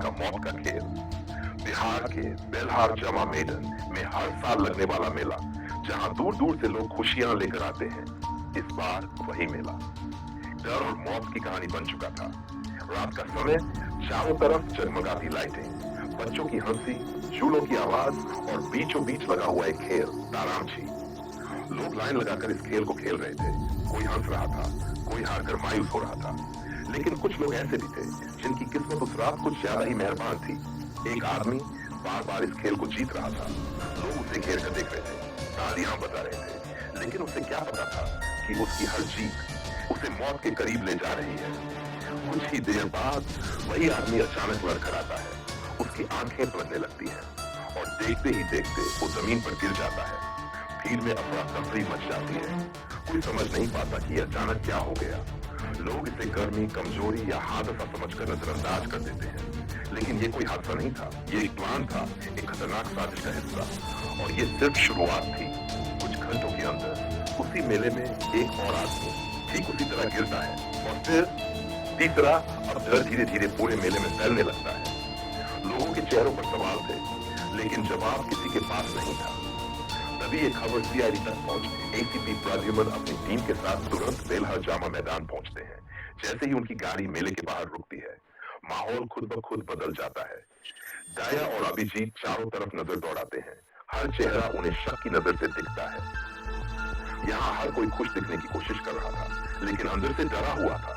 का मौत का खेल। बिहार के बेल्हार जामा मैदान में हर साल लगने वाला मेला, जहां दूर दूर से लोग खुशियां लेकर आते हैं, इस बार वही मेला डर और मौत की कहानी बन चुका था। रात का समय, चारों तरफ जगमगाती लाइटें, बच्चों की हंसी, झूलों की आवाज और बीचों बीच लगा हुआ एक खेल, तारामछी। लोग लाइन लगाकर इस खेल को खेल रहे थे। कोई हंस रहा था, कोई हारकर मायूस हो रहा था, लेकिन कुछ लोग ऐसे भी थे जिनकी किस्मत उस रात कुछ ज्यादा ही मेहरबान थी। एक आदमी बार बार इस खेल को जीत रहा था। लोग उसे घेर कर देख रहे थे, तालियां बजा रहे थे, लेकिन उसे क्या पता था कि उसकी हर जीत उसे मौत के करीब ले जा रही है। कुछ ही देर बाद वही आदमी अचानक लड़खड़ आता है। उसकी आंखें पलटने लगती हैं और देखते ही देखते वो जमीन पर गिर जाता है। भीड़ में अफरा तफरी मच जाती है। कोई समझ नहीं पाता कि अचानक क्या हो गया। लोग इसे गर्मी, कमजोरी या हादसा समझकर नजरअंदाज कर देते हैं, लेकिन ये कोई हादसा नहीं था। ये एक प्लान था, एक खतरनाक साजिश का हिस्सा, और ये सिर्फ शुरुआत थी। कुछ घंटों के अंदर उसी मेले में एक और आदमी ठीक उसी तरह गिरता है, और फिर तीसरा। अब डर धीरे धीरे पूरे मेले में फैलने लगता है। लोगों के चेहरों पर सवाल थे, लेकिन जवाब किसी के पास नहीं था। तभी ये खबर सीआईडी तक पहुंची। एसीपी प्रद्युमन अपनी टीम के साथ तुरंत बेल्हार जामा मैदान पहुंचते हैं। जैसे ही उनकी गाड़ी मेले के बाहर रुकती है, माहौल खुद ब खुद बदल जाता है। दाया और अभिजीत चारों तरफ नजर दौड़ाते हैं। हर चेहरा उन्हें शक की नजर से दिखता है। यहाँ हर कोई खुश दिखने की कोशिश कर रहा था, लेकिन अंदर से डरा हुआ था।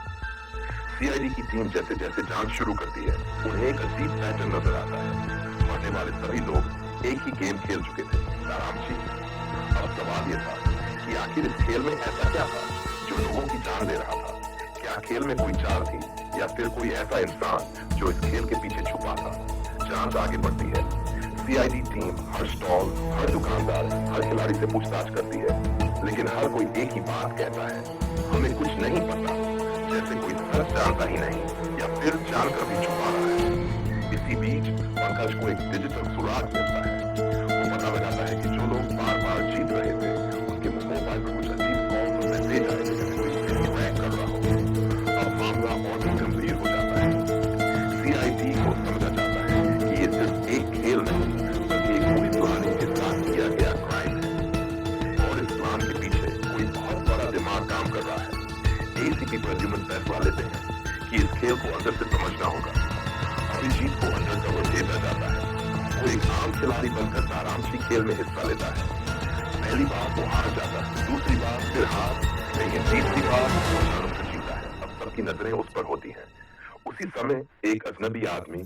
सीआईडी की टीम जैसे जैसे जांच शुरू करती है, उन्हें एक अजीब पैटर्न नजर आता है। मरने वाले सभी लोग एक ही गेम खेल चुके थे, तारामछी। अब सवाल यह था कि आखिर इस खेल में ऐसा क्या था जो लोगों की जान ले रहा था? क्या खेल में कोई चाल थी, या फिर कोई ऐसा इंसान जो इस खेल के पीछे छुपा था? जांच आगे बढ़ती है। सीआईडी टीम हर स्टॉल, हर दुकानदार, हर खिलाड़ी से पूछताछ करती है, लेकिन हर कोई एक ही बात कहता है, हमें कुछ नहीं पता। जैसे कोई सच जानता ही नहीं, या फिर जानकर भी छुपा रहा है। इसी बीच पंकज को एक डिजिटल सुराग मिलता है। वो पता लगाता है कि जो लोग बार बार जीत रहे थे, उनके मोबाइल पर कुछ अजीब कॉल और मैसेज आए थे, जैसे कोई उन्हें ट्रैक कर रहा हो। अब मामला और भी गंभीर हो जाता है। सीआईडी को समझा जाता है कि ये सिर्फ एक खेल नहीं, बल्कि एक पूरी प्लानिंग के साथ किया गया क्राइम है, और इस प्लान के पीछे कोई बहुत बड़ा दिमाग काम कर रहा है। एसीपी प्रद्युमन फैसला लेते हैं कि इस खेल को अंदर से समझना होगा। अभिजीत को अंडर कवर भेजा जाता है। वो एक आम खिलाड़ी बनकर तारामछी खेल में हिस्सा लेता है। पहली बार वो हार जाता है, दूसरी बार फिर हार, लेकिन तीसरी बार वो जानकर जीता है। अब सबकी नजरें उस पर होती हैं। उसी समय एक अजनबी आदमी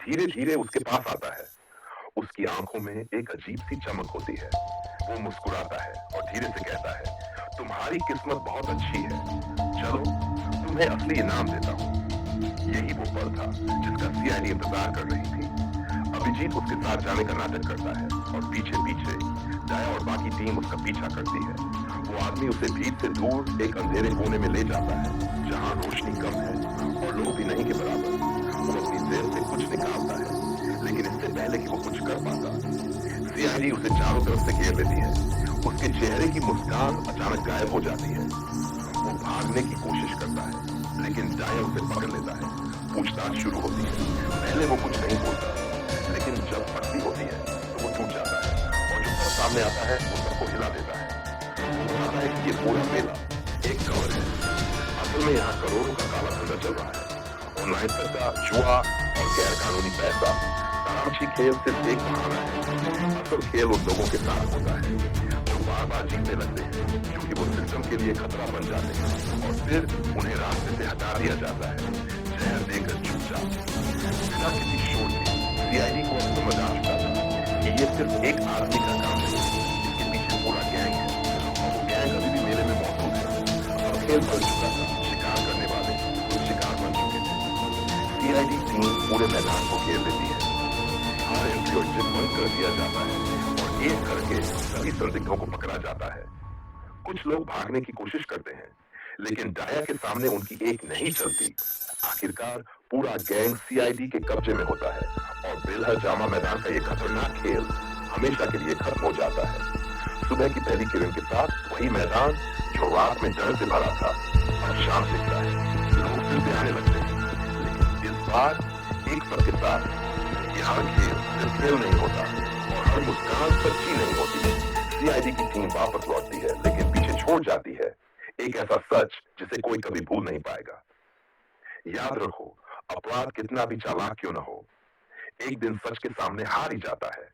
धीरे धीरे उसके पास आता है। उसकी आंखों में एक अजीब सी चमक होती है। वो मुस्कुराता है और धीरे से कहता है, तुम्हारी किस्मत बहुत अच्छी है, चलो तुम्हें असली इनाम देता हूँ। यही वो पल था जिसका सीआईडी इंतजार कर रही थी। अभिजीत उसके साथ जाने का नाटक करता है, और पीछे पीछे दाया और बाकी टीम उसका पीछा करती है। वो आदमी उसे भीड़ से दूर एक अंधेरे कोने में ले जाता है, जहाँ रोशनी कम है और लोग भी नहीं के बराबर। वो अपनी जेब से कुछ निकालता है, लेकिन इससे पहले कि वो कुछ कर पाता, सीआईडी उसे चारों तरफ से घेर लेती है। उसके चेहरे की मुस्कान अचानक गायब हो जाती है। वो भागने की कोशिश करता है, लेकिन दाया उसे पकड़ लेता है। पूछताछ शुरू होती है। पहले वो कुछ नहीं बोलता, लेकिन जब पटती होती है तो वो टूट जाता है, और जो सब सामने आता है वो सबको हिला देता है। वो बताता है कि ये पूरा मेला एक कवर है। असल में यहाँ करोड़ों का काला धंधा चल रहा है। ऑनलाइन पैसा, जुआ और गैर कानूनी पैसा। तारामछी खेल सिर्फ एक बहाना है। असल खेल उन लोगों के साथ होता है जो बार बार जीतने लगते हैं, क्योंकि वो सिस्टम के लिए खतरा बन जाते हैं, और फिर उन्हें रास्ते से हटा दिया जाता है, जहर देकर चुपचाप, बिना किसी शोर के। सीआईडी को अब समझ आ चुका था कि ये सिर्फ एक आदमी का काम नहीं, इसके पीछे पूरा गैंग है, और वो गैंग अभी भी मेले में मौजूद है। अब खेल बन चुका था, शिकार करने वाले कुछ शिकार बन चुके थे। सीआईडी टीम पूरे मैदान को घेर लेती है। हर एंट्री और एग्जिट बंद कर दिया जाता है, और एक करके सभी संदिग्धों को पकड़ा जाता है। कुछ लोग भागने की कोशिश करते हैं, लेकिन दाया के सामने उनकी एक नहीं चलती। आखिरकार पूरा गैंग सीआईडी के कब्जे में होता है, और बेल्हार जामा मैदान का ये खतरनाक खेल हमेशा के लिए खत्म हो जाता है। सुबह की पहली किरण के साथ वही मैदान जो रात में डर से भरा था, अब शाम दिखता है। लोग फिर से आने लगते हैं, लेकिन इस बार एक सब के साथ यहाँ खेल सिर्फ खेल नहीं होता और हर मुस्कान सच्ची नहीं होती। सीआईडी की टीम वापस लौटती है लेकिन पीछे छोड़ जाती है एक ऐसा सच जिसे कोई कभी भूल नहीं पाएगा। याद रखो, अपराध कितना भी चालाक क्यों न हो, एक दिन सच के सामने हार ही जाता है।